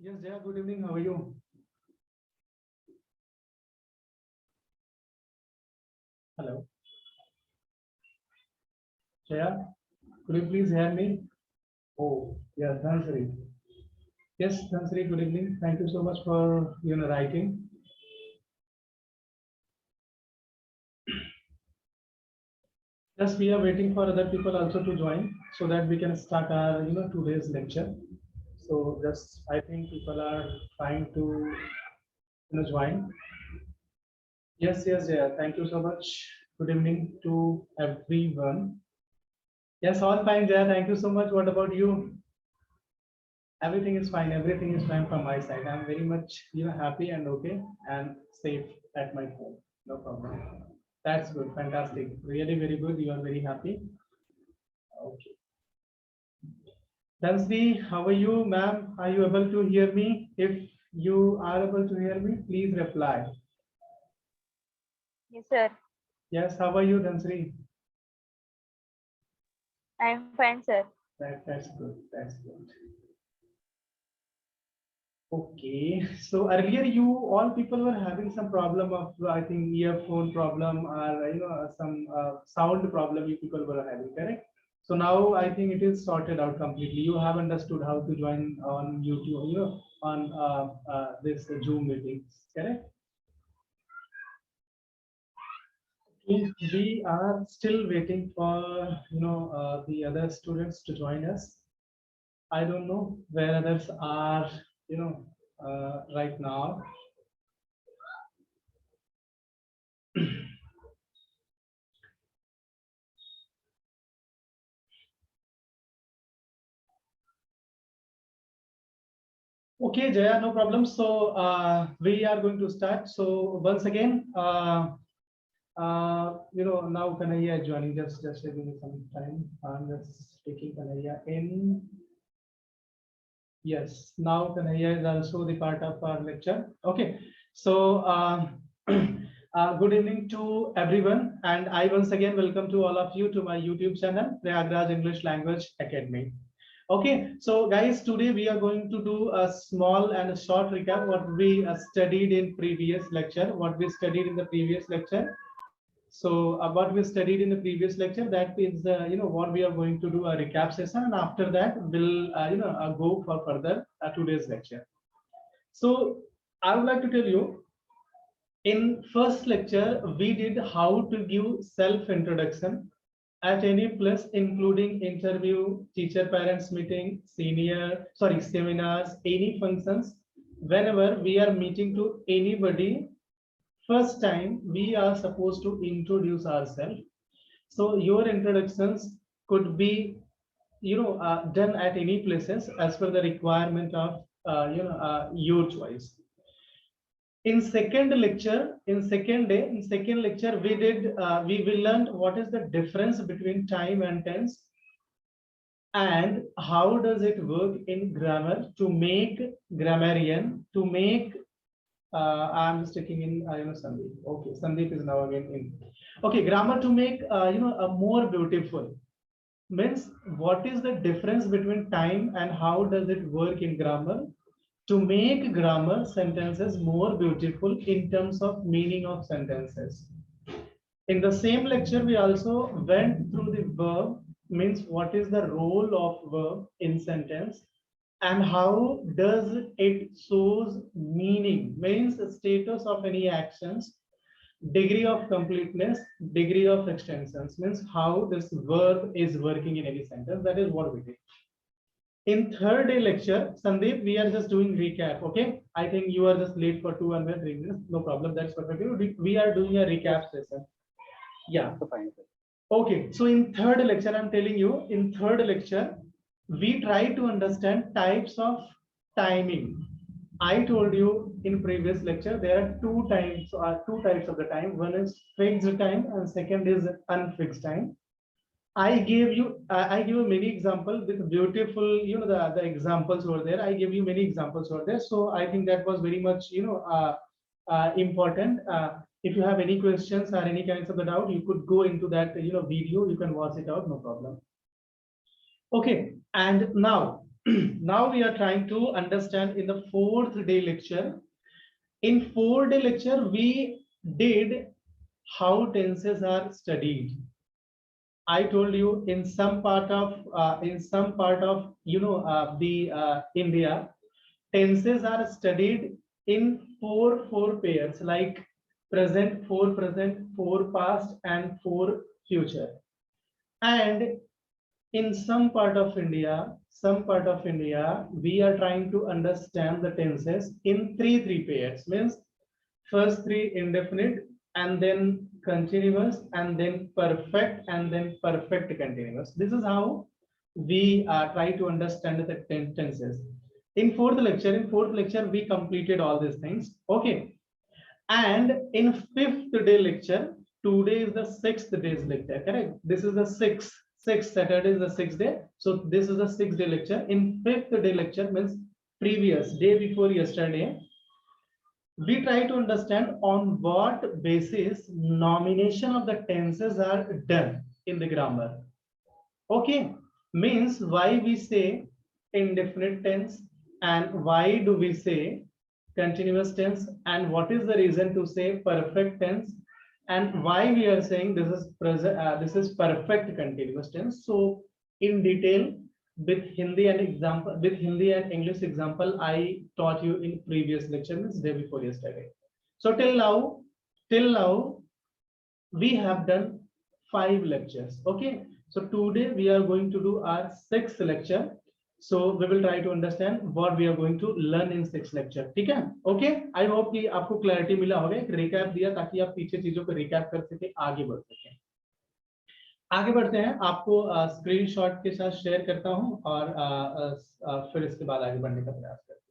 Yes, Jaya, good evening. How are you? Hello. Jaya, could you please hear me? Oh, yes, Dhansri. Yes, Dhansri, good evening. Thank you so much for writing. Yes, we are waiting for other people also to join so that we can start our today's lecture. So just I think people are trying to join. Yes, yes, Jaya. Thank you so much. Good evening to everyone. Yes, all fine, Jaya. Thank you so much. What about you? Everything is fine. Everything is fine from my side. I'm very much happy and okay and safe at my home. No problem. That's good. Fantastic. Really very good. You are very happy. Okay. Tansvi, how are you, ma'am? Are you able to hear me? If you are able to hear me, please reply. Yes, sir. Yes, how are you, Tansri? I'm fine, sir. That's good. That's good. Okay, so earlier you all people were having some problem of I think earphone problem or some sound problem you people were having, correct? So now I think it is sorted out completely. You have understood how to join on YouTube, on this Zoom meetings, correct? We are still waiting for the other students to join us. I don't know where others are, right now. Okay, Jaya, no problem. So we are going to start. So once again, now Kanaya is joining. Just give me some time. I'm just taking Kanaya in. Yes, now Kanaya is also the part of our lecture. Okay, so good evening to everyone, and I once again welcome to all of you to my YouTube channel, Prayagraj English Language Academy. Okay, so guys, today we are going to do a small and a short recap what we studied in previous lecture, what we studied in the previous lecture. So what we studied in the previous lecture, that is what we are going to do a recap session, and after that we'll go for further today's lecture. So I would like to tell you, in first lecture we did how to give self introduction at any place, including interview, teacher parents meeting, seminars, any functions. Whenever we are meeting to anybody, first time we are supposed to introduce ourselves. So your introductions could be done at any places as per the requirement of your choice. In second lecture, in second lecture, we learned what is the difference between time and tense, and how does it work in grammar to make grammarian, to make I'm sticking in Sandeep. Okay, Sandeep is now again in. Okay, grammar to make a more beautiful, means what is the difference between time and how does it work in grammar to make grammar sentences more beautiful in terms of meaning of sentences. In the same lecture, we also went through the verb, means what is the role of verb in sentence and how does it shows meaning, means the status of any actions, degree of completeness, degree of extensions, means how this verb is working in any sentence. That is what we did. In third day lecture, Sandeep, we are just doing recap. Okay, I think you are just late for 200 minutes. No problem, that's perfect. We are doing a recap session. Yeah. Okay, so in third lecture, I'm telling you, in third lecture, we try to understand types of timing. I told you in previous lecture there are two types of the time. One is fixed time and second is unfixed time. I give you many examples with beautiful, the examples were there. I gave you many examples were there. So I think that was very much, important. If you have any questions or any kinds of the doubt, you could go into that, video. You can watch it out, no problem. Okay, and now now we are trying to understand in the 4th day lecture. In 4-day lecture, we did how tenses are studied. I told you in some part of the India, tenses are studied in four pairs, like present, four past, and four future. And in some part of India, we are trying to understand the tenses in three pairs. Means first 3 indefinite, and then continuous, and then perfect, and then perfect continuous. This is how we try to understand the tenses. In fourth lecture, we completed all these things. Okay. And in 5th day lecture, today is the 6th day's lecture, correct? This is the sixth Saturday is the 6th day. So this is the 6th day lecture. In 5th day lecture means previous day before yesterday, we try to understand on what basis nomination of the tenses are done in the grammar. Okay, means why we say indefinite tense and why do we say continuous tense, and what is the reason to say perfect tense, and why we are saying this is present, this is perfect continuous tense. So in detail, with Hindi and English example, I taught you in previous lecture, means day before yesterday. So till now we have done 5 lectures. Okay, so today we are going to do our 6th lecture. So we will try to understand what we are going to learn in 6th lecture. ठीक है? Okay, I hope कि आपको clarity मिला होगा, एक recap दिया ताकि आप पीछे चीजों को recap कर सके, आगे बढ़ सके। आगे बढ़ते हैं, आपको स्क्रीनशॉट के साथ शेयर करता हूं और फिर इसके बाद आगे बढ़ने का प्रयास करते हैं।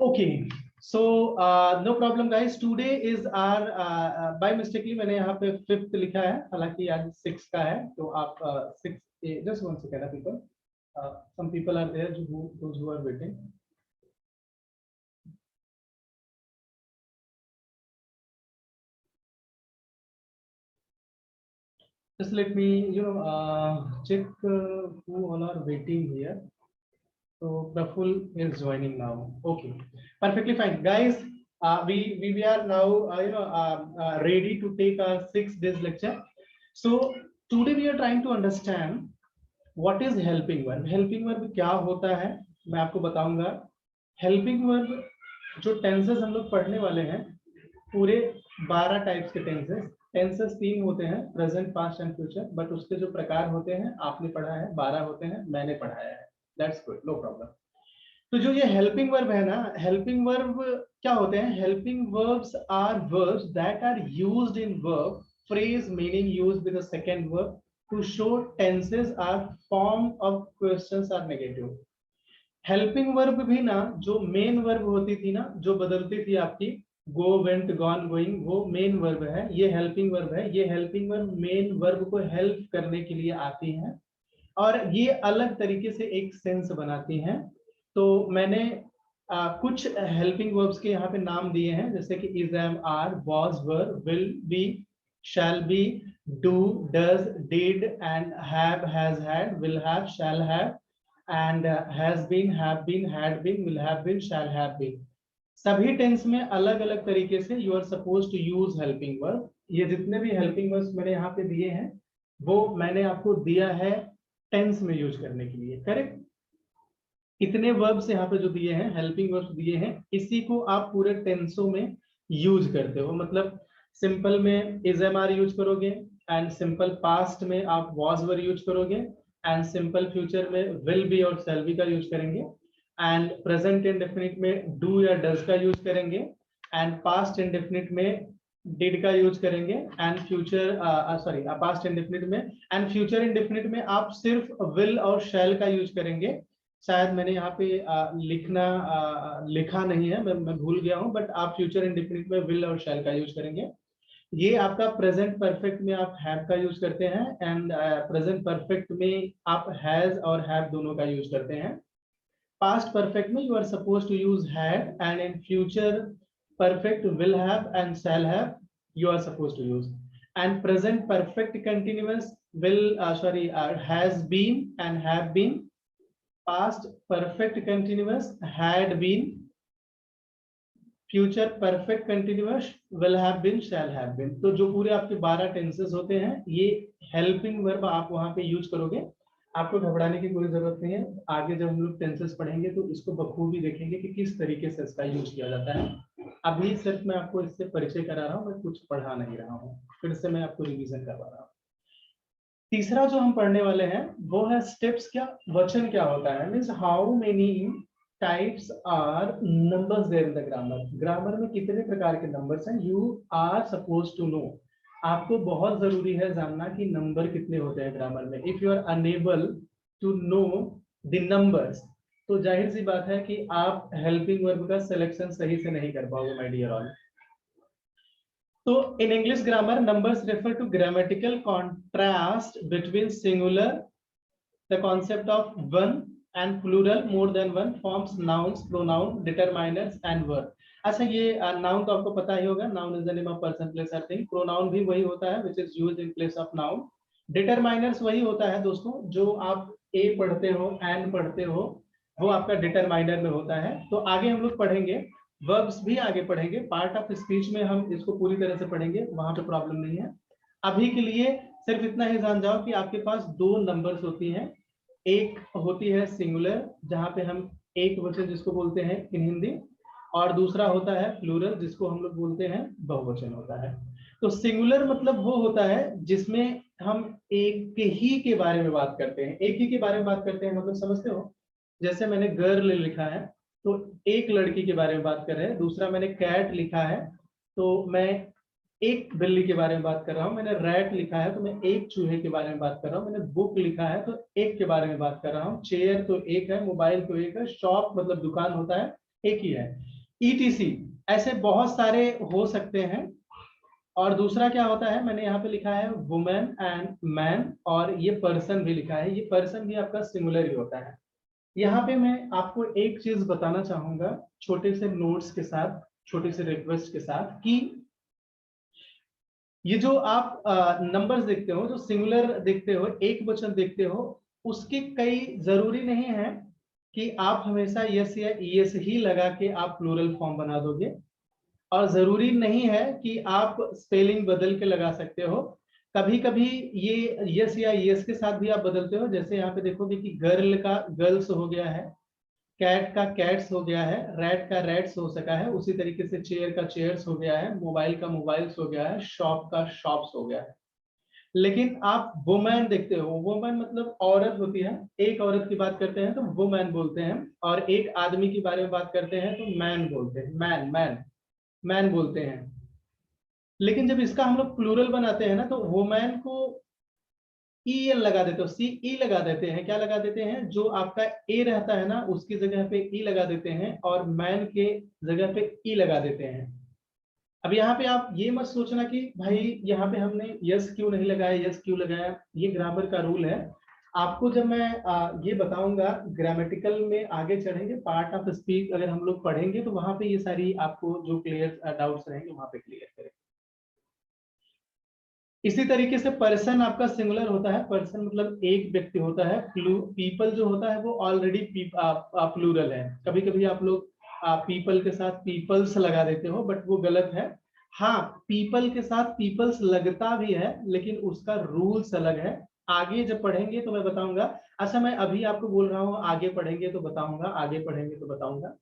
Okay, so no problem guys, today is our by mistakenly मैंने यहाँ पे 5th लिखा है, हालांकि आज 6 का है, तो आप 6 just one second people, some people are there who are waiting. Just let me check who all are waiting here. So Praful is joining now. Okay, perfectly fine, guys. We are now ready to take our 6 days lecture. So today we are trying to understand what is helping verb. Helping verb क्या होता है मैं आपको बताऊंगा। Helping verb जो tenses हम लोग पढ़ने वाले हैं, पूरे 12 टाइप्स के टेंसेस 3 होते हैं, present, past and future, but उसके जो प्रकार होते हैं आपने पढ़ा है, 12 होते हैं, मैंने पढ़ाया है। That's good, no problem. तो जो ये हेल्पिंग वर्ब है ना, हेल्पिंग वर्ब क्या होते हैं? Helping verbs are verbs that are used in verb phrase meaning used with the second verb to show tenses or form of questions or negative. Helping verb भी ना, जो main verb होती थी ना, जो बदलती थी आपकी गो, वेंट, गॉन, गोइंग, वो मेन वर्ब है, ये हेल्पिंग वर्ब है। ये हेल्पिंग वर्ब मेन वर्ब को हेल्प करने के लिए आती हैं और ये अलग तरीके से एक सेंस बनाती हैं। तो मैंने कुछ हेल्पिंग वर्ब्स के यहाँ पे नाम दिए हैं, जैसे कि is, am, are, was, were, will, be, shall be, do, does, did, and have, has had, will have, shall have, and has been, have been, had been, will have been, shall have been. सभी tense में अलग अलग तरीके से you are suppose to use helping verb. ये जितने भी helping verbs मैंने यहाँ पे दिए हैं वो मैंने आपको दिया है टेंस में यूज करने के लिए, करेक्ट? इतने वर्ब्स यहाँ पे जो दिए हैं, हेल्पिंग वर्ब्स दिए हैं, इसी को आप पूरे टेंसों में यूज करते हो। मतलब सिंपल में इज, एम, आर यूज करोगे, एंड सिंपल पास्ट में आप वाज, वर यूज करोगे, एंड सिंपल फ्यूचर में विल बी और शैल बी का यूज करेंगे, एंड प्रेजेंट इंडेफिनिट में डू या डज का यूज करेंगे, एंड पास्ट इंडेफिनिट में डिड का यूज करेंगे, एंड फ्यूचर पास्ट इंडेफिनिट में एंड फ्यूचर इंडेफिनिट में आप सिर्फ विल और शैल का यूज करेंगे। शायद मैंने यहाँ पे लिखा नहीं है, मैं भूल गया हूँ, बट आप फ्यूचर इंडेफिनिट में विल और शैल का यूज करेंगे। ये आपका प्रेजेंट परफेक्ट में आप हैव का यूज करते हैं, एंड प्रेजेंट परफेक्ट में आप हैज और हैव दोनों का यूज करते हैं। Past perfect में you are supposed to use had, and in future perfect will have and shall have you are supposed to use, and present perfect continuous has been and have been, past perfect continuous had been, future perfect continuous will have been, shall have been. तो जो पूरे आपके 12 tenses होते हैं ये helping verb आप वहां पे यूज करोगे। आपको घबराने की कोई जरूरत नहीं है, आगे जब हम लोग टेंसेस पढ़ेंगे तो इसको बखूबी देखेंगे कि किस तरीके से इसका यूज किया जाता है। अभी सिर्फ मैं आपको इससे परिचय करा रहा हूँ, मैं कुछ पढ़ा नहीं रहा हूँ, फिर से मैं आपको रिवीजन करवा रहा हूँ। तीसरा जो हम पढ़ने वाले हैं वो है स्टेप्स। क्या वचन क्या होता है, means how many types are numbers there in the grammar. Grammar में कितने प्रकार के नंबर्स हैं, you are suppose to know. आपको बहुत जरूरी है जानना कि नंबर कितने होते हैं ग्रामर में। If you are unable to know the numbers तो जाहिर सी बात है कि आप हेल्पिंग वर्ब का सिलेक्शन सही से नहीं कर पाओगे माय डियर ऑल। तो in English grammar, numbers refer to grammatical contrast between singular, the concept of one, and plural, more than one, forms nouns, pronoun, determiners and verb। अच्छा, ये noun तो आपको पता ही होगा, noun is the name of person, place or thing। pronoun भी वही होता है which is used in place of noun। determiners वही होता है दोस्तों, जो आप a पढ़ते हो, and पढ़ते हो, वो आपका determiner में होता है। तो आगे हम लोग पढ़ेंगे, वर्ब्स भी आगे पढ़ेंगे, पार्ट ऑफ स्पीच में हम इसको पूरी तरह से पढ़ेंगे, वहां पे प्रॉब्लम नहीं है। अभी के लिए सिर्फ इतना ही जान जाओ कि आपके पास दो नंबर्स होती हैं, एक होती है सिंगुलर जहां पे हम एक वचन जिसको बोलते हैं इन हिंदी, और दूसरा होता है प्लूरल जिसको हम लोग बोलते हैं बहुवचन होता है। तो सिंगुलर मतलब वो होता है जिसमें हम एक ही के बारे में बात करते हैं। एक ही के बारे में बात करते हैं मतलब समझते हो, जैसे मैंने गर्ल लिखा है तो एक लड़की के बारे में बात कर रहे हैं। दूसरा मैंने कैट लिखा है तो मैं एक बिल्ली के बारे में बात कर रहा हूँ। मैंने रैट लिखा है तो मैं एक चूहे के बारे में बात कर रहा हूँ। मैंने बुक लिखा है तो एक के बारे में बात कर रहा हूँ। चेयर तो एक है, मोबाइल तो एक है, शॉप मतलब दुकान होता है एक ही है, ETC। ऐसे बहुत सारे हो सकते हैं। और दूसरा क्या होता है, मैंने यहाँ पे लिखा है वुमेन एंड मैन, और ये पर्सन भी लिखा है, ये पर्सन भी आपका सिंगुलर ही होता है। यहाँ पे मैं आपको एक चीज बताना चाहूंगा छोटे से नोट्स के साथ, छोटे से रिक्वेस्ट के साथ, कि ये जो आप नंबर्स देखते हो, जो सिंगुलर देखते हो, एक वचन देखते हो, उसके कई जरूरी नहीं है कि आप हमेशा यस या ईएस ही लगा के आप प्लूरल फॉर्म बना दोगे, और जरूरी नहीं है कि आप स्पेलिंग बदल के लगा सकते हो। कभी कभी ये यस या यस के साथ भी आप बदलते हो। जैसे यहाँ पे देखोगे कि गर्ल का गर्ल्स हो गया है, कैट का कैट्स हो गया है, रैट का रैट्स हो सका है, उसी तरीके से चेयर का चेयर्स हो गया है, मोबाइल का मोबाइल्स हो गया है, शॉप का शॉप्स हो गया है। लेकिन आप वुमेन देखते हो, वुमेन मतलब औरत होती है। एक औरत की बात करते हैं तो वुमेन बोलते हैं, और एक आदमी के बारे में बात करते हैं तो मैन बोलते हैं, मैन मैन मैन बोलते हैं। लेकिन जब इसका हम लोग प्लूरल बनाते हैं ना तो वुमेन को EL लगा देते हो, CE लगा देते हैं। क्या लगा देते हैं, जो आपका ए रहता है ना उसकी जगह पे ई लगा देते हैं, और मैन के जगह पे ई लगा देते हैं। अब यहाँ पे आप ये मत सोचना कि भाई यहाँ पे हमने यस क्यों नहीं लगाया, यस क्यों लगाया, ये ग्रामर का रूल है। आपको जब मैं ये बताऊंगा ग्रामेटिकल में आगे चढ़ेंगे, पार्ट ऑफ स्पीच अगर हम लोग पढ़ेंगे तो वहां पे ये सारी आपको जो क्लियर डाउट्स रहेंगे वहां पे क्लियर करेंगे। इसी तरीके से पर्सन आपका सिंगुलर होता है, पर्सन मतलब एक व्यक्ति होता है। पीपल जो होता है वो ऑलरेडी प्लूरल है। कभी कभी आप लोग पीपल के साथ पीपल्स लगा देते हो, बट वो गलत है। हाँ, पीपल के साथ पीपल्स लगता भी है लेकिन उसका रूल्स अलग है। आगे जब पढ़ेंगे तो मैं बताऊंगा। अच्छा, मैं अभी आपको बोल रहा हूँ आगे पढ़ेंगे तो बताऊंगा, आगे पढ़ेंगे तो बताऊंगा।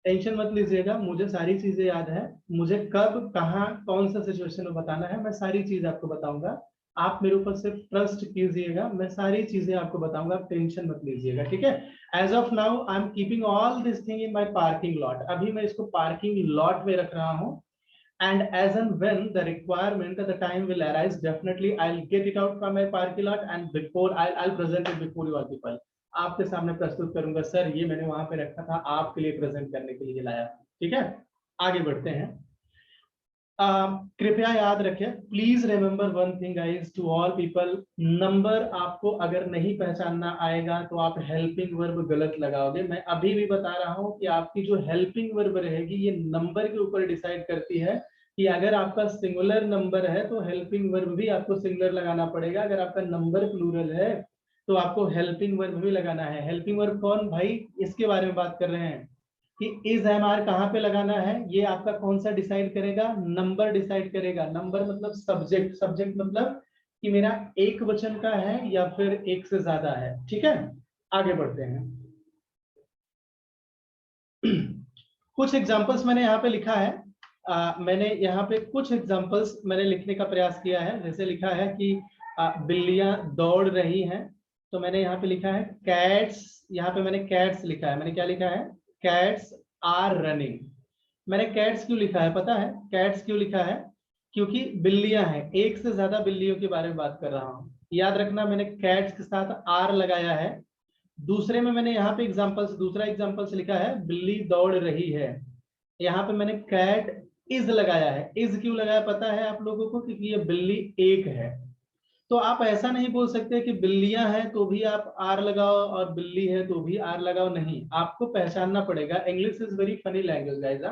टेंशन मत लीजिएगा, मुझे सारी चीजें याद है। मुझे कब कहाँ कौन सा सिचुएशन में बताना है मैं सारी चीज आपको बताऊंगा। आप मेरे ऊपर सिर्फ ट्रस्ट कीजिएगा, मैं सारी चीजें आपको बताऊंगा, आप टेंशन मत लीजिएगा, ठीक है। As of now I am keeping all this thing in my parking lot. अभी मैं इसको पार्किंग लॉट में रख रहा हूँ, and as and when the requirement at the time will arise, definitely I'll get it out from my parking lot and before I'll present it before you all people। आपके सामने प्रस्तुत करूंगा, sir ये मैंने वहां पे रखा था, आपके लिए प्रेजेंट करने के लिए लाया। ठीक है, आगे बढ़ते हैं। कृपया याद रखें, please remember one thing guys, to all people, number आपको अगर नहीं पहचानना आएगा तो आप हेल्पिंग वर्ब गलत लगाओगे। मैं अभी भी बता रहा हूं कि आपकी जो हेल्पिंग वर्ब रहेगी ये नंबर के ऊपर डिसाइड करती है, कि अगर आपका सिंगुलर नंबर है तो हेल्पिंग वर्ब भी आपको सिंगुलर लगाना पड़ेगा, अगर आपका नंबर प्लूरल है तो आपको हेल्पिंग वर्ब भी लगाना है। हेल्पिंग वर्ब कौन भाई, इसके बारे में बात कर रहे हैं कि इज एम आर कहाँ पे लगाना है, ये आपका कौन सा डिसाइड करेगा, नंबर डिसाइड करेगा। नंबर मतलब सब्जेक्ट, सब्जेक्ट मतलब कि मेरा एक वचन का है या फिर एक से ज्यादा है। ठीक है, आगे बढ़ते हैं। कुछ एग्जांपल्स मैंने यहाँ पे लिखा है, मैंने यहाँ पे कुछ एग्जांपल्स मैंने लिखने का प्रयास किया है। जैसे लिखा है कि बिल्लियां दौड़ रही हैं, तो मैंने यहाँ पे लिखा है कैट्स, यहाँ पे मैंने कैट्स लिखा है। मैंने क्या लिखा है, कैट्स आर रनिंग। मैंने कैट्स क्यों लिखा है पता है, कैट्स क्यों लिखा है, क्योंकि बिल्लियां हैं, एक से ज्यादा बिल्लियों के बारे में बात कर रहा हूँ। याद रखना, मैंने कैट्स के साथ आर लगाया है। दूसरे में मैंने यहाँ पे एग्जांपल्स, दूसरा एग्जांपल्स लिखा है बिल्ली दौड़ रही है, यहाँ पे मैंने कैट इज लगाया है। इज क्यों लगाया पता है आप लोगों को, क्योंकि ये बिल्ली एक है। तो आप ऐसा नहीं बोल सकते कि बिल्लियां हैं तो भी आप आर लगाओ और बिल्ली है तो भी आर लगाओ, नहीं, आपको पहचानना पड़ेगा। English is very funny language guys,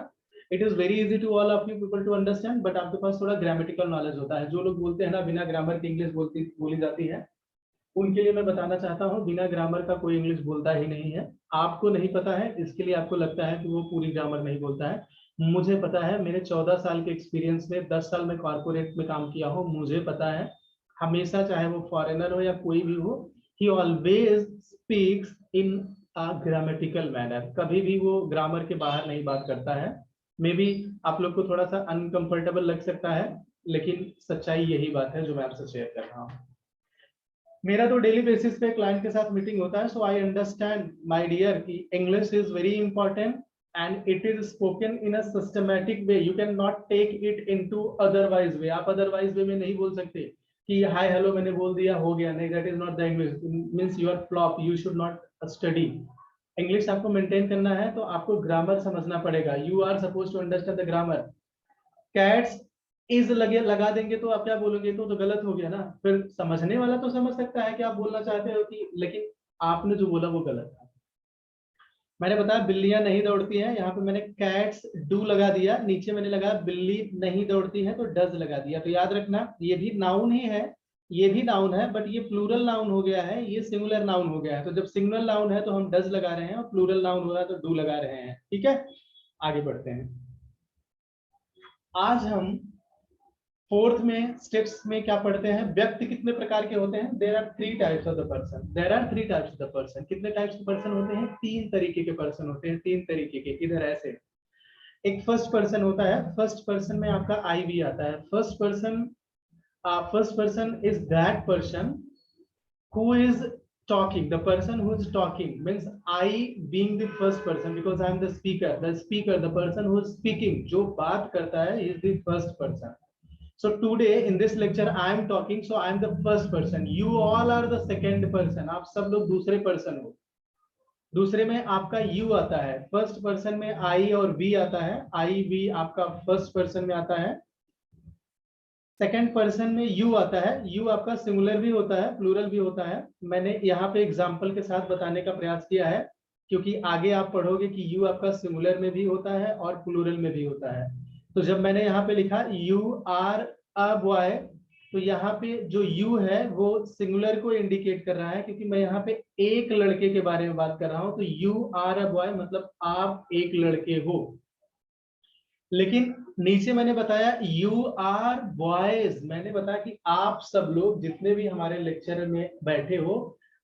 it is very easy to all of you people to understand, but आपके पास थोड़ा ग्रामेटिकल नॉलेज होता है। जो लोग बोलते हैं ना बिना ग्रामर के इंग्लिश बोली जाती है, उनके लिए मैं बताना चाहता हूँ बिना ग्रामर का कोई इंग्लिश बोलता ही नहीं है। आपको नहीं पता है, इसके लिए आपको लगता है कि वो पूरी ग्रामर नहीं बोलता है। मुझे पता है, मेरे 14 साल के एक्सपीरियंस में 10 साल में कॉर्पोरेट में काम किया हूँ, मुझे पता है हमेशा, चाहे वो फॉरेनर हो या कोई भी हो, ही always speaks in a grammatical manner. कभी भी वो ग्रामर के बाहर नहीं बात करता है। मे बी आप लोग को थोड़ा सा अनकंफर्टेबल लग सकता है, लेकिन सच्चाई यही बात है जो मैं आपसे शेयर कर रहा हूँ। मेरा तो डेली बेसिस पे क्लाइंट के साथ मीटिंग होता है, so I understand my dear कि English is very important and it is spoken in a systematic way. You can not take it into otherwise way. आप अदरवाइज वे में नहीं बोल सकते कि हाय हेलो मैंने बोल दिया हो गया, नहीं, that is not the English. Means you are flop, you should not study. English आपको मेंटेन करना है तो आपको ग्रामर समझना पड़ेगा। You are suppose to understand the grammar. कैट्स इज लगे लगा देंगे तो आप क्या बोलोगे, तो गलत हो गया ना। फिर समझने वाला तो समझ सकता है कि आप बोलना चाहते हो कि, लेकिन आपने जो बोला वो गलत था। मैंने बताया बिल्लियां नहीं दौड़ती हैं, यहाँ पे मैंने कैट्स डू लगा दिया, नीचे मैंने लगाया बिल्ली नहीं दौड़ती है तो डज लगा दिया। तो याद रखना ये भी नाउन ही है, ये भी नाउन है, बट ये प्लूरल नाउन हो गया है, ये सिंगुलर नाउन हो गया है। तो जब सिंगुलर नाउन है तो हम डज लगा रहे हैं, और प्लूरल नाउन हो रहा है तो डू लगा रहे हैं। ठीक है, आगे बढ़ते हैं। आज हम फोर्थ में स्टेप्स में क्या पढ़ते हैं, व्यक्ति कितने प्रकार के होते हैं। There are three types of the person, there are three types of the person. कितने टाइप्स के पर्सन होते हैं, तीन तरीके के पर्सन होते हैं, तीन तरीके के। इधर ऐसे एक फर्स्ट पर्सन होता है, फर्स्ट पर्सन में आपका आई भी आता है। First person is that person who is talking. The person who is talking means I being the first person, because I am the speaker. The person who is speaking, जो बात करता है, is the first person. So today in this lecture I am talking, so I am the first person. You all are the second person. आप सब लोग दूसरे person हो। दूसरे में आपका you आता है, फर्स्ट पर्सन में I और V आता है। I V आपका फर्स्ट पर्सन में आता है। सेकंड पर्सन में यू आता है, यू आपका सिंगुलर भी होता है, प्लूरल भी होता है। मैंने यहाँ पे एग्जांपल के साथ बताने का प्रयास किया है, क्योंकि आगे आप पढ़ोगे कि यू आपका सिंगुलर में भी होता है और प्लूरल में भी होता है। तो जब मैंने यहाँ पे लिखा यू आर अ बॉय, तो यहाँ पे जो यू है वो सिंगुलर को इंडिकेट कर रहा है, क्योंकि मैं यहाँ पे एक लड़के के बारे में बात कर रहा हूँ। तो यू आर अ बॉय मतलब आप एक लड़के हो। लेकिन नीचे मैंने बताया यू आर बॉयज, मैंने बताया कि आप सब लोग जितने भी हमारे लेक्चर में बैठे हो,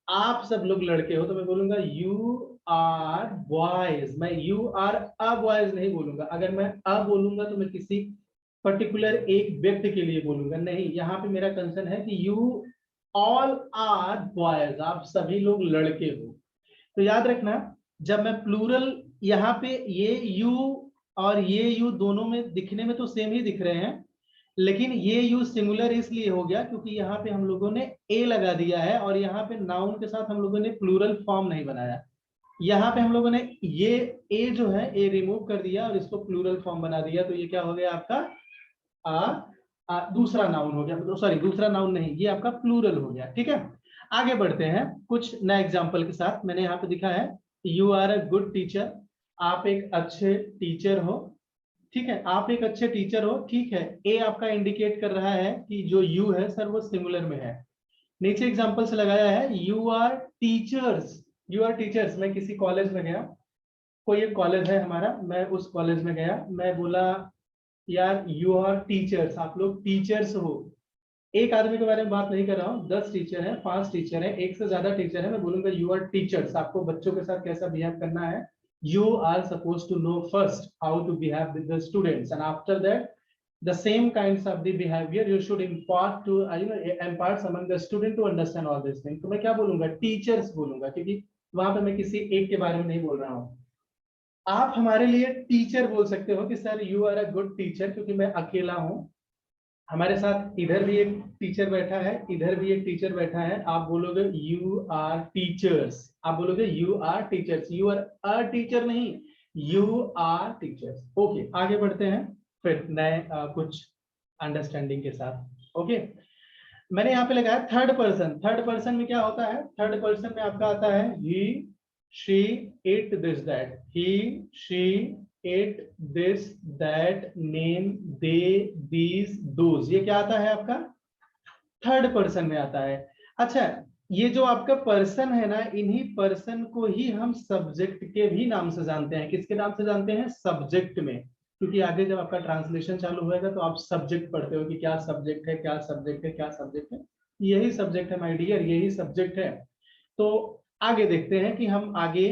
आप सब लोग लड़के हो। तो मैं बोलूंगा यू आर बॉयज, मैं यू आर अ बॉयज नहीं बोलूंगा। अगर मैं अ बोलूंगा तो मैं किसी पर्टिकुलर एक व्यक्ति के लिए बोलूंगा, नहीं। यहाँ पे मेरा कंसर्न है कि यू ऑल आर बॉयज, आप सभी लोग लड़के हो। तो याद रखना, जब मैं प्लूरल, यहाँ पे ये यू और ये यू दोनों में दिखने में तो सेम ही दिख रहे हैं, लेकिन ये यू सिंगुलर इसलिए हो गया क्योंकि यहाँ पे हम लोगों ने ए लगा दिया है, और यहाँ पे नाउन के साथ हम लोगों ने प्लूरल फॉर्म नहीं बनाया। यहाँ पे हम लोगों ने ये ए जो है ए रिमूव कर दिया और इसको प्लूरल फॉर्म बना दिया। तो ये क्या हो गया आपका दूसरा नाउन हो गया, सॉरी दूसरा नाउन नहीं, ये आपका प्लूरल हो गया। ठीक है, आगे बढ़ते हैं कुछ नए एग्जांपल के साथ। मैंने यहाँ पे दिखा है you are a good teacher, आप एक अच्छे टीचर हो। ठीक है, आप एक अच्छे टीचर हो, ठीक है। ए आपका इंडिकेट कर रहा है कि जो यू है सर वो सिंगुलर में है। नीचे एग्जांपल से लगाया है you are teachers, you are teachers. मैं किसी कॉलेज में गया, कोई एक कॉलेज है हमारा, मैं उस कॉलेज में गया, मैं बोला यार यू आर टीचर्स, आप लोग टीचर्स हो। एक आदमी के बारे में बात नहीं कर रहा हूँ, 10 टीचर है, 5 टीचर है, एक से ज्यादा टीचर है, मैं बोलूंगा यू आर टीचर्स। आपको बच्चों के साथ कैसा बिहेव करना है, you are suppose to know first how to behave with the students, and after that the same kinds of the behavior you should impart to imparts among the student to understand all these things। तो मैं क्या बोलूंगा, teachers बोलूंगा, क्योंकि वहां पे मैं किसी एक के बारे में नहीं बोल रहा हूँ। आप हमारे लिए टीचर बोल सकते हो कि sir you are a good teacher, क्योंकि मैं अकेला हूँ, हमारे साथ इधर भी एक टीचर बैठा है, इधर भी एक टीचर बैठा है। आप बोलोगे यू आर टीचर्स, आप बोलोगे you are teachers, you are a teacher नहीं, यू आर टीचर्स। ओके, आगे बढ़ते हैं फिर नए कुछ अंडरस्टैंडिंग के साथ। ओके, मैंने यहाँ पे लगाया थर्ड पर्सन। थर्ड पर्सन में क्या होता है, थर्ड पर्सन में आपका आता है he she it this that, he she it this that name they these those, ये क्या आता है आपका, थर्ड पर्सन में आता है। अच्छा, ये जो आपका पर्सन है ना, इन्हीं पर्सन को ही हम सब्जेक्ट के भी नाम से जानते हैं। किसके नाम से जानते हैं, सब्जेक्ट में, क्योंकि आगे जब आपका ट्रांसलेशन चालू होएगा तो आप सब्जेक्ट पढ़ते हो कि क्या सब्जेक्ट है, क्या सब्जेक्ट है, क्या सब्जेक्ट है। यही सब्जेक्ट है माय डियर, यही सब्जेक्ट है। तो आगे देखते हैं कि हम आगे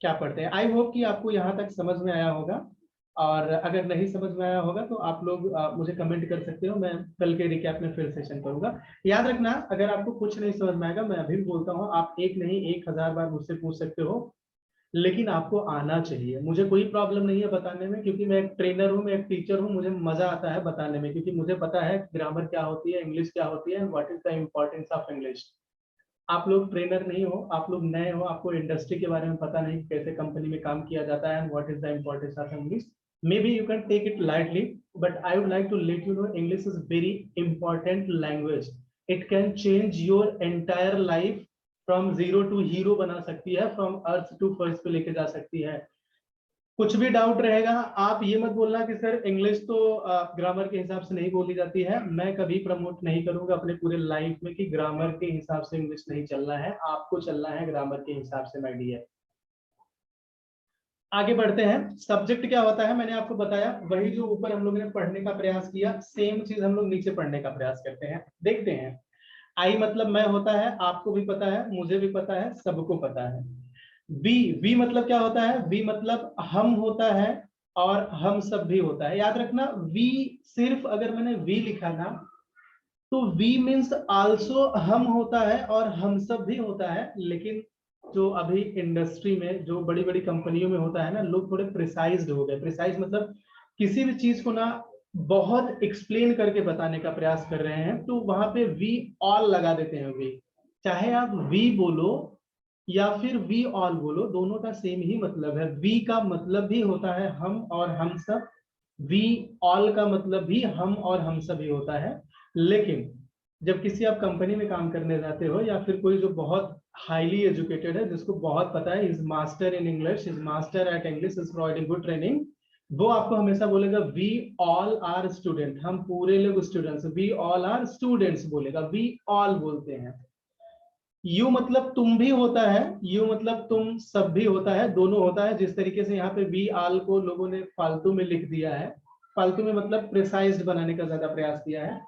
क्या पढ़ते हैं। आई होप कि आपको यहाँ तक समझ में आया होगा, और अगर नहीं समझ में आया होगा तो आप लोग मुझे कमेंट कर सकते हो, मैं कल के रिकैप में फिर सेशन करूंगा। याद रखना, अगर आपको कुछ नहीं समझ में आएगा, मैं अभी भी बोलता हूँ, आप एक नहीं 1000 बार मुझसे पूछ सकते हो, लेकिन आपको आना चाहिए। मुझे कोई प्रॉब्लम नहीं है बताने में, क्योंकि मैं एक ट्रेनर हूँ, मैं एक टीचर हूँ, मुझे मजा आता है बताने में, क्योंकि मुझे पता है ग्रामर क्या होती है, इंग्लिश क्या होती है, what is the importance of English. आप लोग ट्रेनर नहीं हो, आप लोग नए हो, आपको इंडस्ट्री के बारे में पता नहीं, कैसे कंपनी में काम किया जाता है, what is the importance of English. maybe you can take it lightly, but I would like to let you know English is very important language. It can change your entire life, from zero to hero बना सकती है, from earth to first पे लेके जा सकती है। कुछ भी डाउट रहेगा आप ये मत बोलना कि सर इंग्लिश तो ग्रामर के हिसाब से नहीं बोली जाती है। मैं कभी प्रमोट नहीं करूंगा अपने पूरे लाइफ में कि ग्रामर के हिसाब से इंग्लिश नहीं चलना है, आपको चलना है ग्रामर के हिसाब से माय डियर। आगे बढ़ते हैं। सब्जेक्ट क्या होता है मैंने आपको बताया, वही जो ऊपर हम लोगों ने पढ़ने का प्रयास किया, सेम चीज हम लोग नीचे पढ़ने का प्रयास करते हैं। देखते हैं, आई मतलब मैं होता है, आपको भी पता है, मुझे भी पता है, सबको पता है। वी, वी मतलब क्या होता है, वी मतलब हम होता है, और हम सब भी होता है। याद रखना, वी सिर्फ अगर मैंने वी लिखा ना, तो वी मीन्स आल्सो हम होता है और हम सब भी होता है। लेकिन जो अभी इंडस्ट्री में, जो बड़ी बड़ी कंपनियों में होता है ना, लोग थोड़े प्रिसाइज्ड हो गए। प्रिसाइज मतलब किसी भी चीज को ना बहुत एक्सप्लेन करके बताने का प्रयास कर रहे हैं, तो वहां पे वी ऑल लगा देते हैं। वी, चाहे आप वी बोलो या फिर वी ऑल बोलो, दोनों का सेम ही मतलब है। वी का मतलब भी होता है हम और हम सब, वी ऑल का मतलब भी हम और हम सब ही होता है। लेकिन जब किसी आप कंपनी में काम करने जाते हो, या फिर कोई जो बहुत हाईली एजुकेटेड है, जिसको बहुत पता है, is master in English, is master at English, is providing good training, वो आपको हमेशा बोलेगा वी ऑल आर स्टूडेंट, हम पूरे लोग students. We all are students बोलेगा, वी ऑल बोलते हैं। यू मतलब तुम भी होता है, यू मतलब तुम सब भी होता है, दोनों होता है। जिस तरीके से यहाँ पे वी ऑल को लोगों ने फालतू में लिख दिया है, फालतू में मतलब प्रिसाइज्ड बनाने का ज्यादा प्रयास किया है,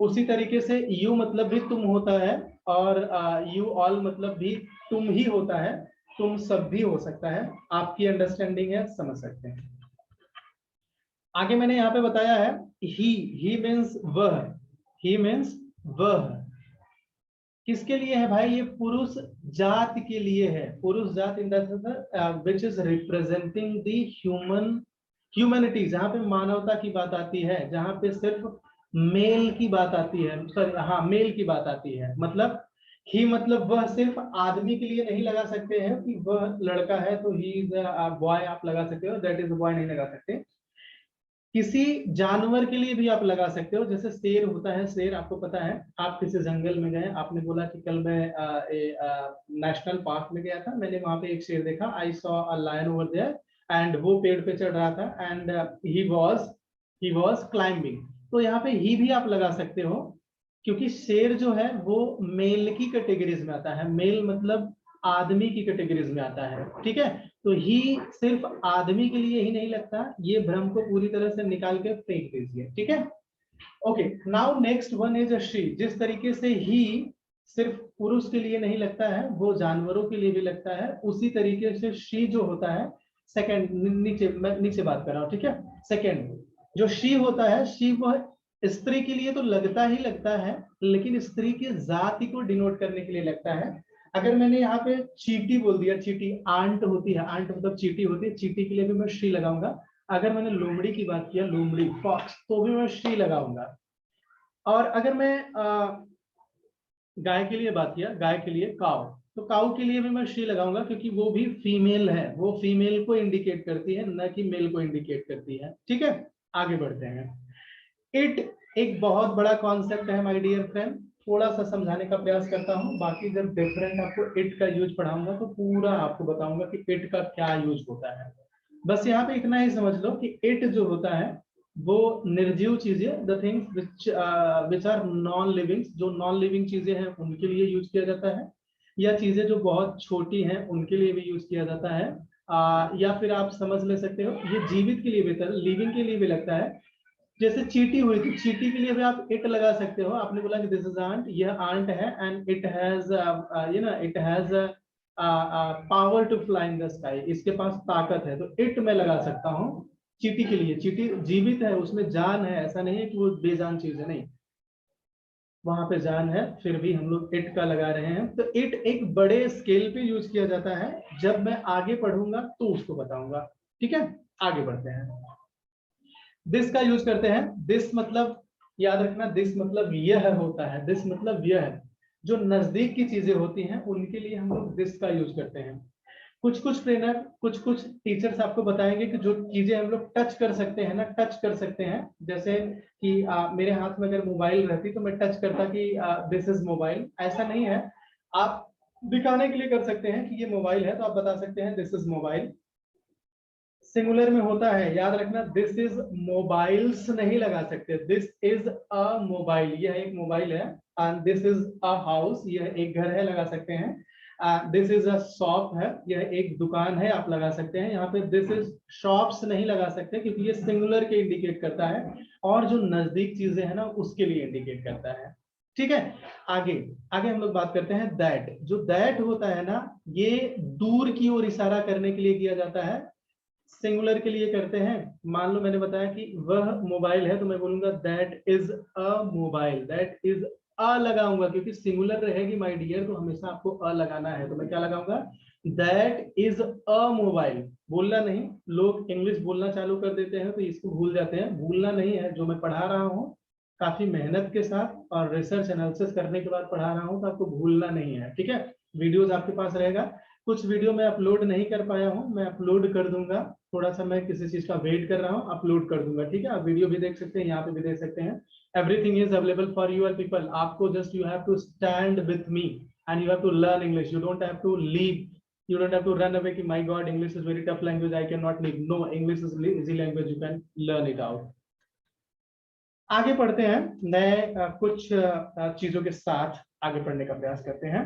उसी तरीके से यू मतलब भी तुम होता है, और यू ऑल मतलब भी तुम ही होता है, तुम सब भी हो सकता है। आपकी अंडरस्टैंडिंग है, समझ सकते हैं। आगे मैंने यहाँ पे बताया है ही मीन्स वह, ही मीन्स वह किसके लिए है भाई, ये पुरुष जात के लिए है। पुरुष जात in the which is representing the humanity, जहां पे मानवता की बात आती है, जहां पे सिर्फ मेल की बात आती है, सॉरी हाँ मेल की बात आती है। मतलब ही मतलब वह सिर्फ आदमी के लिए नहीं लगा सकते हैं कि वह लड़का है तो ही इज बॉय आप लगा सकते हो, दैट इज बॉय नहीं लगा सकते। किसी जानवर के लिए भी आप लगा सकते हो, जैसे शेर होता है, शेर आपको पता है, आप किसी जंगल में गए, आपने बोला कि कल मैं नेशनल पार्क में गया था, मैंने वहां पे एक शेर देखा, I saw a lion over there, and वो पेड़ पे चढ़ रहा था एंड ही वॉज क्लाइंबिंग। तो यहाँ पे ही भी आप लगा सकते हो, क्योंकि शेर जो है वो मेल की कैटेगरीज में आता है। मेल मतलब आदमी की कैटेगरीज में आता है, ठीक है। तो ही सिर्फ आदमी के लिए ही नहीं लगता, ये भ्रम को पूरी तरह से निकाल के फेंक दीजिए, ठीक है। Okay, now next one is she. जिस तरीके से ही सिर्फ पुरुष के लिए नहीं लगता है, वो जानवरों के लिए भी लगता है, उसी तरीके से शी जो होता है, सेकंड नीचे, मैं नीचे बात कर रहा हूँ, ठीक है। सेकंड जो शी होता है, शी वह स्त्री के लिए तो लगता ही लगता है, लेकिन स्त्री की जाति को डिनोट करने के लिए लगता है। अगर मैंने यहाँ पे चीटी बोल दिया, चीटी आंट होती है, आंट मतलब चीटी होती है, चीटी के लिए भी मैं शी लगाऊंगा। अगर मैंने लोमड़ी की बात किया, लोमड़ी फॉक्स, तो भी मैं शी लगाऊंगा। और अगर मैं गाय के लिए बात किया, गाय के लिए काउ, तो काउ के लिए भी मैं शी लगाऊंगा, क्योंकि वो भी फीमेल है, वो फीमेल को इंडिकेट करती है, न कि मेल को इंडिकेट करती है, ठीक है। आगे बढ़ते हैं। इट एक बहुत बड़ा कॉन्सेप्ट है माय डियर फ्रेंड, थोड़ा सा समझाने का प्रयास करता हूं, बाकी जब डिफरेंट आपको इट का यूज पढ़ाऊंगा तो पूरा आपको बताऊंगा कि इट का क्या यूज होता है। बस यहाँ पे इतना ही समझ लो कि इट जो होता है वो निर्जीव चीजें, the things which are non living, जो नॉन लिविंग चीजें हैं उनके लिए यूज किया जाता है, या चीजें जो बहुत छोटी हैं उनके लिए भी यूज किया जाता है। या फिर आप समझ ले सकते हो ये जीवित के लिए भी, लिविंग के लिए भी लगता है। जैसे चींटी हुई, तो चींटी के लिए भी आप इट लगा सकते हो। आपने बोला कि दिस इज आंट, यह आंट है, and it has it has power to fly in the sky, इसके पास ताकत है, तो इट मैं लगा सकता हूँ चींटी के लिए। चींटी जीवित है, उसमें जान है, ऐसा नहीं है कि वो बेजान चीज है, नहीं, वहां पे जान है, फिर भी हम लोग इट का लगा रहे हैं। तो इट एक बड़े स्केल पे यूज किया जाता है, जब मैं आगे पढ़ूंगा तो उसको बताऊंगा, ठीक है। आगे बढ़ते हैं। दिस का यूज करते हैं। दिस मतलब याद रखना, दिस मतलब यह होता है, दिस मतलब यह, जो नजदीक की चीजें होती हैं उनके लिए हम लोग दिस का यूज करते हैं। कुछ कुछ ट्रेनर, कुछ कुछ टीचर्स आपको बताएंगे कि जो चीजें हम लोग टच कर सकते हैं ना, टच कर सकते हैं, जैसे कि मेरे हाथ में अगर मोबाइल रहती तो मैं टच करता कि दिस इज मोबाइल, ऐसा नहीं है। आप दिखाने के लिए कर सकते हैं कि ये मोबाइल है, तो आप बता सकते हैं दिस इज मोबाइल। सिंगुलर में होता है, याद रखना, दिस इज मोबाइल्स नहीं लगा सकते, दिस इज अ मोबाइल, यह एक मोबाइल है। And this is a house, यह एक घर है, लगा सकते हैं। दिस इज अ शॉप है, यह एक दुकान है, आप लगा सकते हैं। यहाँ पे दिस इज शॉप्स नहीं लगा सकते, क्योंकि ये सिंगुलर के इंडिकेट करता है, और जो नजदीक चीजें हैं ना उसके लिए इंडिकेट करता है, ठीक है। आगे आगे हम लोग बात करते हैं दैट। जो दैट होता है ना, ये दूर की ओर इशारा करने के लिए किया जाता है। सिंगुलर के लिए करते हैं, मान लो मैंने बताया कि वह मोबाइल है, तो मैं बोलूंगा that is a mobile, that is a लगाऊंगा, क्योंकि सिंगुलर रहेगी माय डियर, तो हमेशा आपको अ लगाना है, तो मैं क्या लगाऊंगा, दैट इज अ मोबाइल। बोलना नहीं, लोग इंग्लिश बोलना चालू कर देते हैं तो इसको भूल जाते हैं, भूलना नहीं है। जो मैं पढ़ा रहा हूँ काफी मेहनत के साथ और रिसर्च एनालिसिस करने के बाद पढ़ा रहा हूँ, तो आपको भूलना नहीं है, ठीक है। वीडियोस आपके पास रहेगा, कुछ वीडियो मैं अपलोड नहीं कर पाया हूँ, मैं अपलोड कर दूंगा, थोड़ा सा मैं किसी चीज का वेट कर रहा हूँ, अपलोड कर दूंगा, ठीक है। आप वीडियो भी देख सकते हैं, यहाँ पे भी देख सकते हैं। Everything is available for your people. आपको just you have to stand with me and you have to learn English, you don't have to leave, you don't have to run away कि my god English is very tough language, I cannot leave, no, English is easy language, you can learn it out। आगे पढ़ते हैं, नए कुछ चीजों के साथ आगे पढ़ने का प्रयास करते हैं।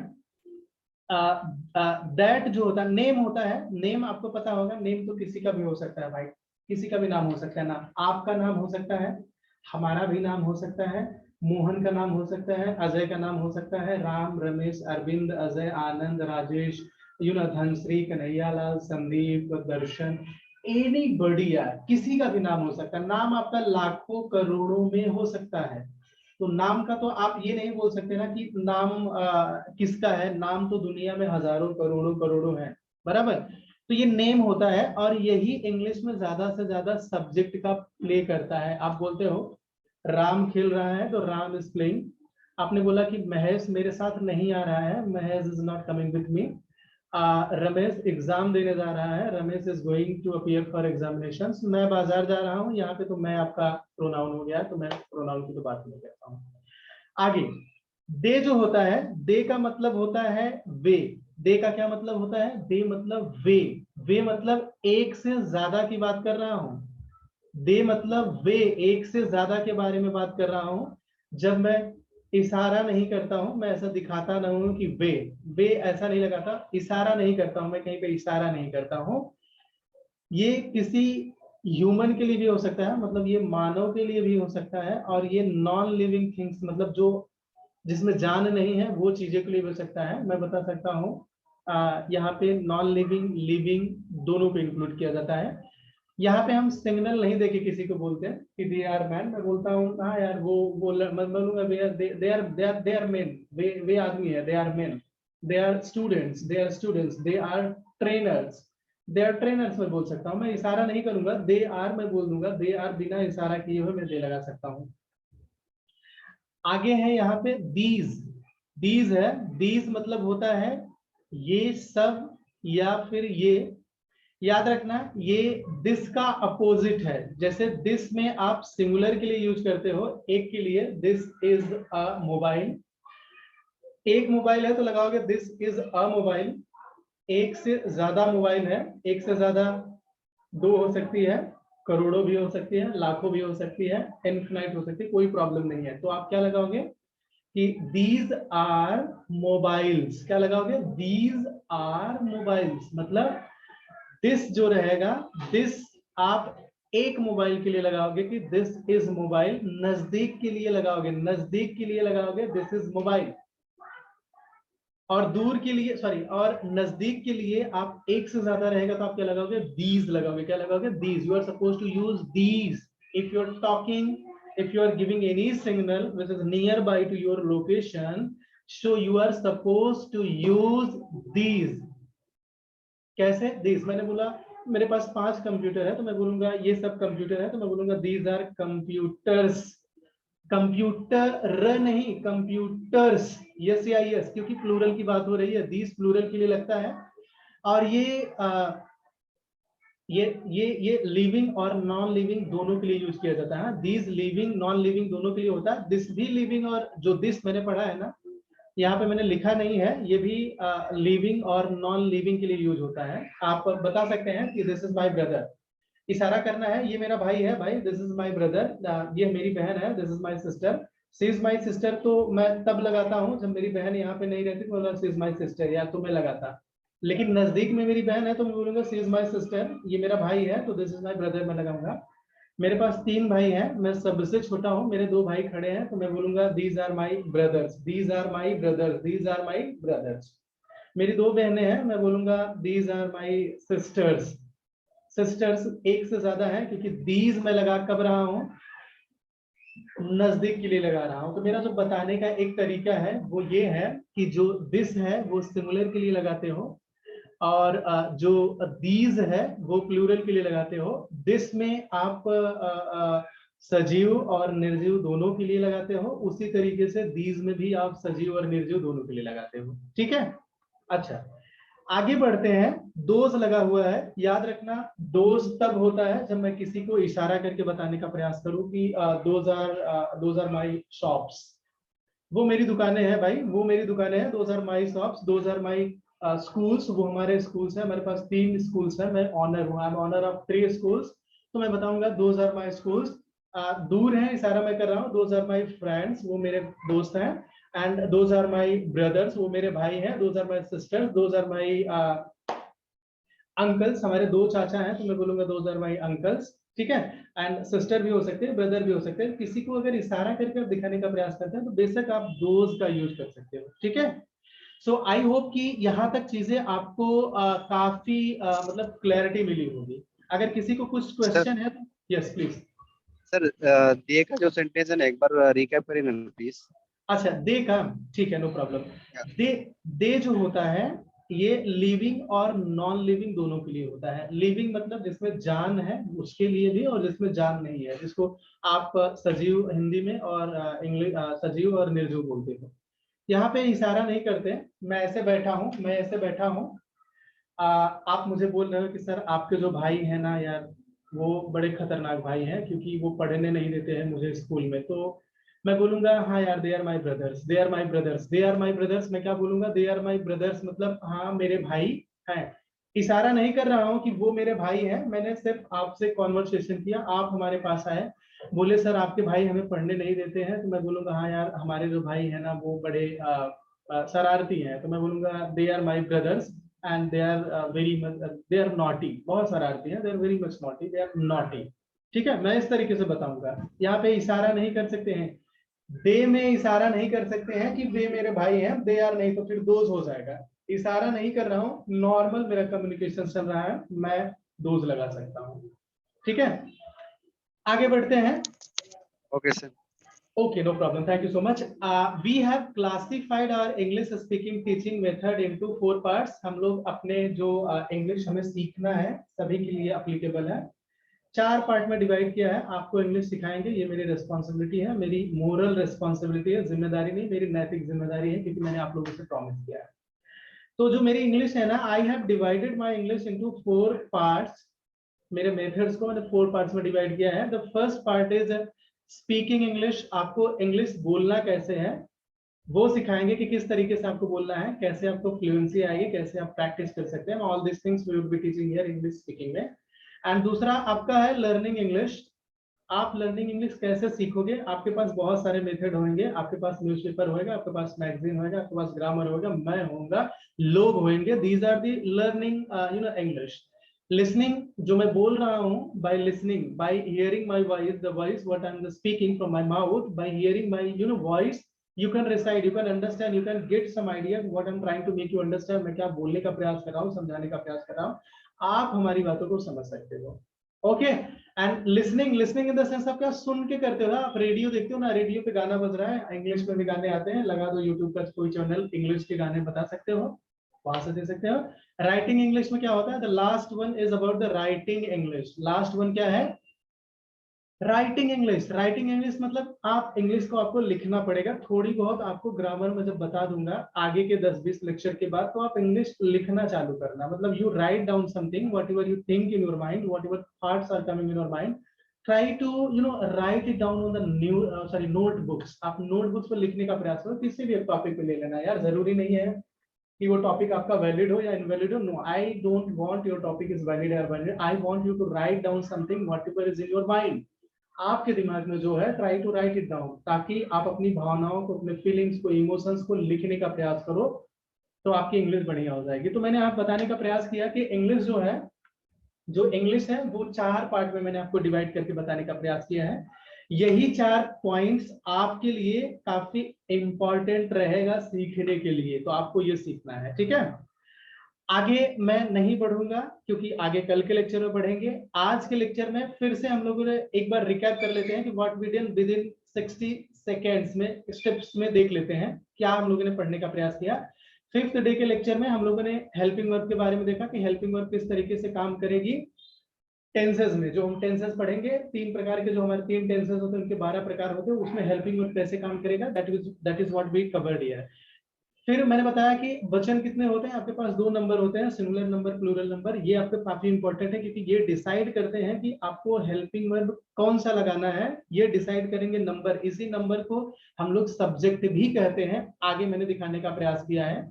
दैट जो होता है, नेम होता है, नेम आपको पता होगा, नेम तो किसी का भी हो सकता है भाई, किसी का भी नाम हो सकता है ना, आपका नाम हो सकता है, हमारा भी नाम हो सकता है, मोहन का नाम हो सकता है, अजय का नाम हो सकता है, राम, रमेश, अरविंद, अजय, आनंद, राजेश, धनश्री, कन्हैयालाल, संदीप, दर्शन, एनी बडी यार, किसी का भी नाम हो सकता है। नाम आपका लाखों करोड़ों में हो सकता है, तो नाम का तो आप ये नहीं बोल सकते ना कि नाम किसका है, नाम तो दुनिया में हजारों करोड़ों करोड़ों है, बराबर। तो ये नेम होता है, और यही इंग्लिश में ज्यादा से ज्यादा सब्जेक्ट का प्ले करता है। आप बोलते हो राम खेल रहा है, तो राम इज प्लेइंग। आपने बोला कि महेश मेरे साथ नहीं आ रहा है, Mahesh is not coming with me. Ramesh exam देने जा रहा है, Ramesh is going to appear for examinations. मैं बाजार जा रहा हूँ, यहाँ पे तो मैं आपका प्रोनाउन हो गया, तो मैं प्रोनाउन की तो बात नहीं करता हूँ। आगे दे जो होता है, दे का मतलब होता है वे। दे का क्या मतलब होता है? दे मतलब वे मतलब एक से ज्यादा की बात कर रहा हूं। दे मतलब वे, एक से ज्यादा के बारे में बात कर रहा हूं। जब मैं इशारा नहीं करता हूं, मैं ऐसा दिखाता ना हूं कि वे ऐसा नहीं लगाता, इशारा नहीं करता हूं, मैं कहीं पे इशारा नहीं करता हूं। ये किसी ह्यूमन के लिए भी हो सकता है, मतलब ये मानव के लिए भी हो सकता है, और ये नॉन लिविंग थिंग्स मतलब जो जिसमें जान नहीं है वो चीजों के लिए भी हो सकता है। मैं बता सकता हूँ यहाँ पे नॉन लिविंग लिविंग दोनों को इंक्लूड किया जाता है। यहाँ पे हम सिग्नल नहीं देके किसी को बोलते हैं कि दे आर मैन। मैं बोलता हूँ हाँ यार मैं बोलूंगा दे आर मेन, वे आदमी है, they are men. They are students, they are students, they are trainers, they are trainers मैं बोल सकता हूँ। मैं इशारा नहीं करूंगा, दे आर मैं बोल दूंगा, दे आर बिना इशारा किए हुए मैं दे लगा सकता हूँ। आगे है यहाँ पे दीज। दीज है, दीज मतलब होता है ये सब या फिर ये। याद रखना ये दिस का अपोजिट है। जैसे दिस में आप सिंगुलर के लिए यूज करते हो, एक के लिए, दिस इज अ मोबाइल। एक मोबाइल है तो लगाओगे दिस इज अ मोबाइल। एक से ज्यादा मोबाइल है, एक से ज्यादा दो हो सकती है, करोड़ों भी हो सकती है, लाखों भी हो सकती है, इनफिनाइट हो सकती है, कोई प्रॉब्लम नहीं है। तो आप क्या लगाओगे कि दीज आर मोबाइल्स। क्या लगाओगे? These are mobiles. मतलब दिस जो रहेगा, दिस आप एक मोबाइल के लिए लगाओगे कि दिस इज मोबाइल। नजदीक के लिए लगाओगे, नजदीक के लिए लगाओगे दिस इज मोबाइल। और दूर के लिए, सॉरी, और नजदीक के लिए आप एक से ज्यादा रहेगा तो आप क्या लगाओगे? दीज लगाओगे। क्या लगाओगे? These. You are suppose to use these if you are talking, if you are giving any signal which is nearby to your location, so you are supposed to use these. कैसे? these मैंने बोला मेरे पास 5 computer है तो मैं बोलूंगा ये सब कंप्यूटर है, तो मैं बोलूंगा these are computers। कंप्यूटर नहीं, कंप्यूटर्स, यस या यस, क्योंकि प्लूरल की बात हो रही है, these प्लूरल के लिए लगता है। और ये लिविंग और नॉन लिविंग दोनों के लिए यूज किया जाता है। दिस लिविंग नॉन लिविंग दोनों के लिए होता है। दिस भी लिविंग, और जो दिस मैंने पढ़ा है ना, यहाँ पे मैंने लिखा नहीं है, ये भी लिविंग और नॉन लिविंग के लिए यूज होता है। आप बता सकते हैं कि दिस इज माय ब्रदर। इशारा करना है, ये मेरा भाई है, भाई दिस इज माय ब्रदर। ये मेरी बहन है, this is my sister. She is my sister तो मैं तब लगाता हूँ जब मेरी बहन यहाँ पे नहीं रहती, तो सी इज माय सिस्टर या तो मैं लगाता। लेकिन नजदीक में मेरी बहन है तो मैं बोलूंगा सी इज माय सिस्टर। ये मेरा भाई है तो दिस इज माय ब्रदर मैं लगाऊंगा। मेरे पास 3 भाई हैं, मैं सबसे छोटा हूँ, मेरे 2 भाई खड़े हैं तो मैं बोलूंगा these are my brothers, these are my brothers, these are my brothers. मेरी 2 बहनें हैं, मैं बोलूंगा these are my sisters. Sisters एक से ज्यादा है क्योंकि दीज मैं लगा कब रहा हूँ? नजदीक के लिए लगा रहा हूं। तो मेरा जो बताने का एक तरीका है वो ये है कि जो दिस है वो सिंगुलर के लिए लगाते हो, और जो दीज है वो प्लूरल के लिए लगाते हो। दिस में आप सजीव और निर्जीव दोनों के लिए लगाते हो, उसी तरीके से दीज में भी आप सजीव और निर्जीव दोनों के लिए लगाते हो। ठीक है, अच्छा आगे बढ़ते हैं। दोष लगा हुआ है, याद रखना दोष तब होता है जब मैं किसी को इशारा करके बताने का प्रयास करूं कि दोज आर माई शॉप्स। वो मेरी दुकानें हैं भाई, वो मेरी दुकानें हैं। Those are my shops, those are my schools, वो हमारे स्कूल्स हैं। मेरे पास 3 स्कूल्स हैं, मैं ऑनर हूँ, I am owner of 3 schools. तो मैं बताऊंगा दोज आर माई स्कूल्स। दूर है, इशारा मैं कर रहा हूँ। दोज आर माई फ्रेंड्स, वो मेरे दोस्त हैं। And those are my brothers, वो मेरे भाई हैं। Those are my sisters, those are my uncles, हमारे 2 चाचा हैं तो मैं बोलूंगा दोज आर माई अंकल्स। ठीक है, एंड सिस्टर भी हो सकते हैं, ब्रदर भी हो सकते हैं। किसी को अगर इशारा करके आप दिखाने का प्रयास करते हैं तो बेशक आप दोज का यूज कर सकते हो। ठीक है, सो आई होप कि यहाँ तक चीजें आपको काफी मतलब क्लैरिटी मिली होगी। अगर किसी को कुछ सर क्वेश्चन है तो यस प्लीज। सर दे का जो सेंटेंस है ना, एक बार रिकैप करें ना प्लीज। अच्छा दे का, ठीक है, नो प्रॉब्लम। दे, दे जो होता है ये लिविंग और नॉन लिविंग दोनों के लिए होता है। लिविंग मतलब जिसमें जान है उसके लिए भी, और जिसमें जान नहीं है, जिसको आप सजीव हिंदी में और इंग्लिश सजीव और निर्जीव बोलते हो। यहाँ पे इशारा नहीं करते। मैं ऐसे बैठा हूँ, मैं ऐसे बैठा हूँ, आप मुझे बोल रहे हो कि सर आपके जो भाई है ना यार, वो बड़े खतरनाक भाई हैं क्योंकि वो पढ़ने नहीं देते हैं मुझे स्कूल में। तो मैं बोलूंगा हाँ यार they are my brothers, they are my brothers, they are my brothers. मैं क्या बोलूंगा, दे आर माई ब्रदर्स मतलब हाँ मेरे भाई हैं। इशारा नहीं कर रहा हूँ कि वो मेरे भाई हैं, मैंने सिर्फ आपसे कॉन्वर्सेशन किया, आप हमारे पास आए, बोले सर आपके भाई हमें पढ़ने नहीं देते हैं, तो मैं बोलूंगा हाँ यार हमारे जो भाई है ना वो बड़े शरारती हैं, तो मैं बोलूंगा they are my brothers and they are very much, they are naughty, बहुत शरारती हैं, they are very much naughty, they are naughty. ठीक है, मैं इस तरीके से बताऊंगा। यहाँ पे इशारा नहीं कर सकते हैं, दे में इशारा नहीं कर सकते हैं कि वे मेरे भाई हैं, दे आर नहीं तो फिर दोज हो जाएगा। इशारा नहीं कर रहा हूँ, नॉर्मल मेरा कम्युनिकेशन चल रहा है, मैं दोज लगा सकता हूँ। ठीक है, आगे बढ़ते हैं। Okay, sir. Okay, no problem. Thank you so much. We have classified our English speaking teaching method into 4 parts. हम लोग अपने जो इंग्लिश हमें सीखना है सभी के लिए एप्लीकेबल है, 4 पार्ट में डिवाइड किया है। आपको इंग्लिश सिखाएंगे, ये मेरी रिस्पॉन्सिबिलिटी है, मेरी मोरल रिस्पॉन्सिबिलिटी है, जिम्मेदारी नहीं, मेरी नैतिक जिम्मेदारी है, क्योंकि मैंने आप लोगों से प्रॉमिस किया है। तो जो मेरी इंग्लिश है ना, I have divided my English into 4 parts. मेरे मेथड्स को मैंने 4 पार्ट्स में डिवाइड किया है। The first part is speaking English. आपको इंग्लिश बोलना कैसे है वो सिखाएंगे, कि किस तरीके से आपको बोलना है, कैसे आपको फ्लुएंसी आएगी, कैसे आप प्रैक्टिस कर सकते हैं। All this things we will be teaching here English speaking में। एंड दूसरा आपका है लर्निंग इंग्लिश। आप लर्निंग इंग्लिश कैसे सीखोगे, आपके पास बहुत सारे मेथड होंगे, आपके पास न्यूज़पेपर होगा, आपके पास मैगजीन होगा, आपके पास ग्रामर होगा, मैं होऊंगा, लोग होंगे। These are the learning English. Listening, जो मैं बोल रहा हूँ, by listening, by hearing my voice, the voice what I am speaking from my mouth, by hearing my voice, you can recite, you can understand, you can get some idea what I'm trying to make you understand। मैं क्या बोलने का प्रयास कर रहा हूँ, समझाने का प्रयास कर रहा हूँ, आप हमारी बातों को समझ सकते हो। Okay, and listening, listening in the sense आप क्या सुन के करते हो ना, आप रेडियो देखते हो ना, रेडियो पे गाना बज रहा है, इंग्लिश में भी गाने आते हैं, लगा दो यूट्यूब का कोई चैनल, इंग्लिश के गाने बता सकते हो, वहां से दे सकते हो। राइटिंग इंग्लिश में क्या होता है, the last one is about the writing English. Last one क्या है, राइटिंग इंग्लिश। राइटिंग इंग्लिश मतलब आप इंग्लिश को आपको लिखना पड़ेगा, थोड़ी बहुत आपको ग्रामर में जब बता दूंगा आगे के 10-20 लेक्चर के बाद, तो आप इंग्लिश लिखना चालू करना। मतलब you write down something, whatever you think in your mind, whatever thoughts are coming in your mind, try to write it down on the notebooks. आप नोटबुक्स पर लिखने का प्रयास करो, किसी भी एक टॉपिक पे ले लेना यार, जरूरी नहीं है कि वो टॉपिक आपका वैलिड हो या इनवैलिड हो। No, I don't want your topic is valid और valid, I want you to write down something whatever is in your mind. आपके दिमाग में जो है, try to write it down, ताकि आप अपनी भावनाओं को, अपने फीलिंग्स को, इमोशंस को लिखने का प्रयास करो, तो आपकी इंग्लिश बढ़िया हो जाएगी। तो मैंने आप बताने का प्रयास किया कि इंग्लिश जो है, जो इंग्लिश है वो 4 पार्ट में मैंने आपको डिवाइड करके बताने का प्रयास किया है। यही 4 पॉइंट्स आपके लिए काफी इंपॉर्टेंट रहेगा सीखने के लिए, तो आपको ये सीखना है। ठीक है, आगे मैं नहीं बढ़ूंगा, क्योंकि आगे कल के लेक्चर में बढ़ेंगे। आज के लेक्चर में फिर से हम लोगों ने एक बार रिकैप कर लेते हैं कि what we did within 60 seconds में, स्टेप्स में देख लेते हैं क्या हम लोगों ने पढ़ने का प्रयास किया। 5th डे के लेक्चर में हम लोगों ने हेल्पिंग वर्ब के बारे में देखा कि हेल्पिंग वर्ब किस तरीके से काम करेगी। टेंसेस में जो हम टेंसेस पढ़ेंगे, 3 प्रकार के जो हमारे 3 टेंसेस होते हैं, उनके 12 प्रकार होते हैं, उसमें हेल्पिंग वर्ब कैसे काम करेगा, that is what we covered here. फिर मैंने बताया कि वचन कितने होते हैं, आपके पास 2 नंबर होते हैं, सिंगुलर नंबर, प्लूरल नंबर। ये आपके काफी इंपॉर्टेंट है, क्योंकि ये डिसाइड करते हैं कि आपको हेल्पिंग वर्ब कौन सा लगाना है, ये डिसाइड करेंगे नंबर। इसी नंबर को हम लोग सब्जेक्ट भी कहते हैं, आगे मैंने दिखाने का प्रयास किया है।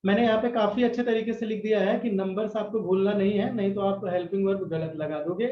मैंने यहाँ पे काफी अच्छे तरीके से लिख दिया है कि नंबर्स आपको भूलना नहीं है, नहीं तो आप हेल्पिंग वर्ब गलत लगा दोगे।